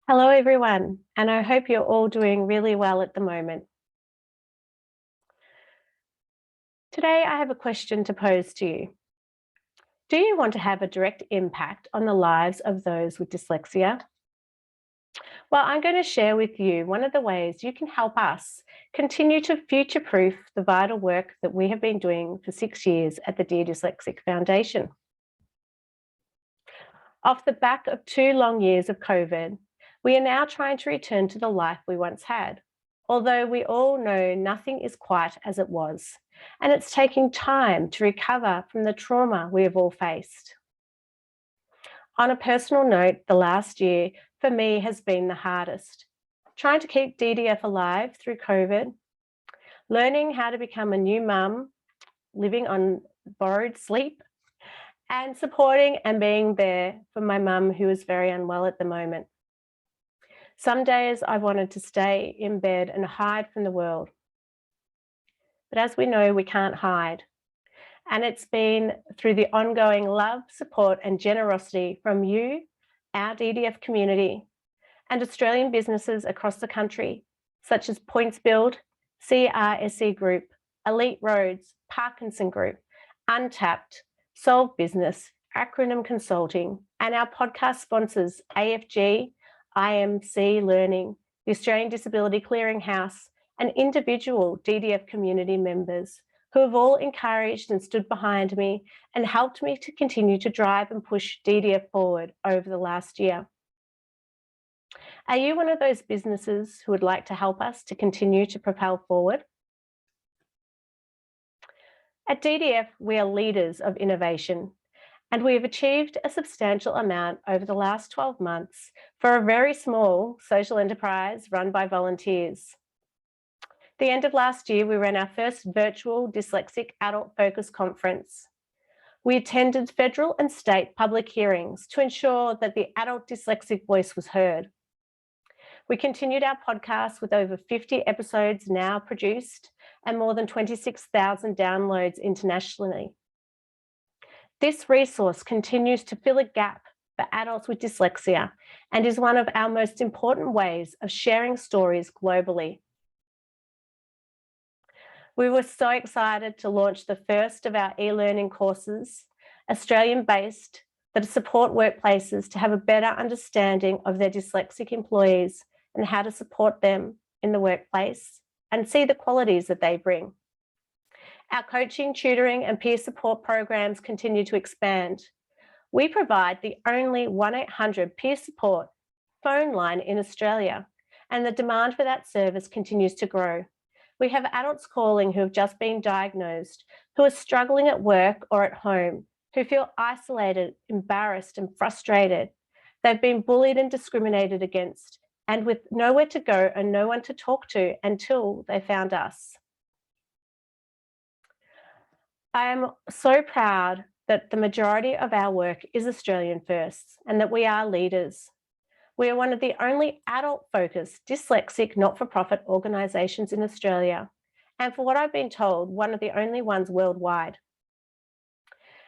Hello, everyone, and I hope you're all doing really well at the moment. Today, I have a question to pose to you. Do you want to have a direct impact on the lives of those with dyslexia? Well, I'm going to share with you one of the ways you can help us continue to future-proof the vital work that we have been doing for 6 years at the Dear Dyslexic Foundation. Off the back of 2 long years of COVID, we are now trying to return to the life we once had, although we all know nothing is quite as it was, and it's taking time to recover from the trauma we have all faced. On a personal note, the last year for me has been the hardest. Trying to keep DDF alive through COVID, learning how to become a new mum, living on borrowed sleep, and supporting and being there for my mum who is very unwell at the moment. Some days I wanted to stay in bed and hide from the world. But as we know, we can't hide. And it's been through the ongoing love, support, and generosity from you, our DDF community, and Australian businesses across the country, such as Points Build, CRSE Group, Elite Roads, Parkinson Group, Untapped, Solve Business, Acronym Consulting, and our podcast sponsors, AFG, IMC Learning, the Australian Disability Clearinghouse, and individual DDF community members who have all encouraged and stood behind me and helped me to continue to drive and push DDF forward over the last year. Are you one of those businesses who would like to help us to continue to propel forward? At DDF, we are leaders of innovation, and we have achieved a substantial amount over the last 12 months for a very small social enterprise run by volunteers. The end of last year, we ran our first virtual dyslexic adult focus conference. We attended federal and state public hearings to ensure that the adult dyslexic voice was heard. We continued our podcast with over 50 episodes now produced and more than 26,000 downloads internationally. This resource continues to fill a gap for adults with dyslexia and is one of our most important ways of sharing stories globally. We were so excited to launch the first of our e-learning courses, Australian-based, that support workplaces to have a better understanding of their dyslexic employees and how to support them in the workplace and see the qualities that they bring. Our coaching, tutoring, and peer support programs continue to expand. We provide the only 1-800 peer support phone line in Australia, and the demand for that service continues to grow. We have adults calling who have just been diagnosed, who are struggling at work or at home, who feel isolated, embarrassed, and frustrated. They've been bullied and discriminated against, and with nowhere to go and no one to talk to until they found us. I am so proud that the majority of our work is Australian first and that we are leaders. We are one of the only adult-focused dyslexic not-for-profit organisations in Australia, and for what I've been told, one of the only ones worldwide.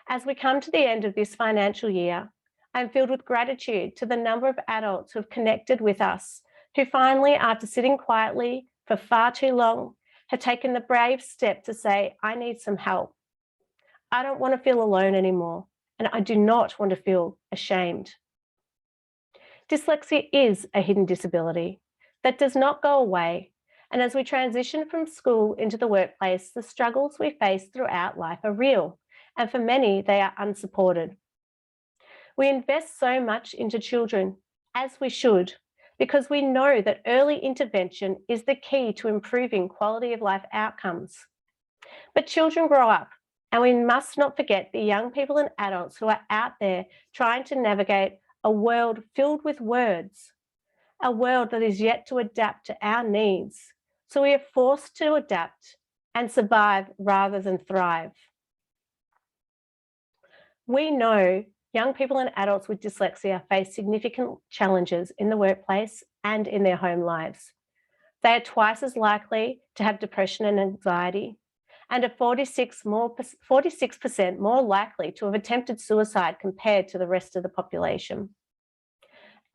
As we come to the end of this financial year, I'm filled with gratitude to the number of adults who have connected with us, who finally, after sitting quietly for far too long, have taken the brave step to say, I need some help. I don't want to feel alone anymore, and I do not want to feel ashamed. Dyslexia is a hidden disability that does not go away, and as we transition from school into the workplace, the struggles we face throughout life are real, and for many, they are unsupported. We invest so much into children, as we should, because we know that early intervention is the key to improving quality of life outcomes. But children grow up, and we must not forget the young people and adults who are out there trying to navigate a world filled with words, a world that is yet to adapt to our needs. So we are forced to adapt and survive rather than thrive. We know young people and adults with dyslexia face significant challenges in the workplace and in their home lives. They are twice as likely to have depression and anxiety, and are 46% more likely to have attempted suicide compared to the rest of the population.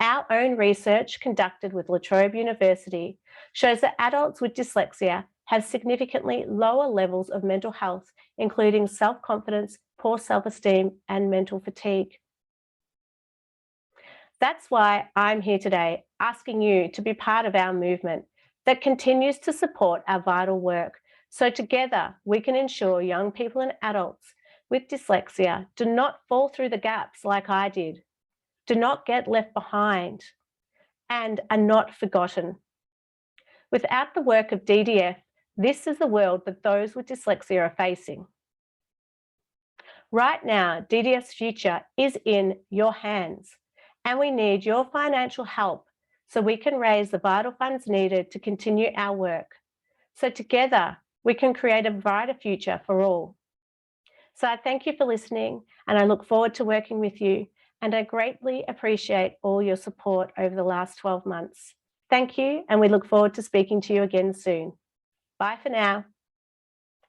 Our own research conducted with La Trobe University shows that adults with dyslexia have significantly lower levels of mental health, including self-confidence, poor self-esteem, and mental fatigue. That's why I'm here today, asking you to be part of our movement that continues to support our vital work, so together we can ensure young people and adults with dyslexia do not fall through the gaps like I did, do not get left behind, and are not forgotten. Without the work of DDF, this is the world that those with dyslexia are facing. Right now, DDF's future is in your hands, and we need your financial help so we can raise the vital funds needed to continue our work. So together, we can create a brighter future for all. So I thank you for listening, and I look forward to working with you, and I greatly appreciate all your support over the last 12 months. Thank you, and we look forward to speaking to you again soon. Bye for now.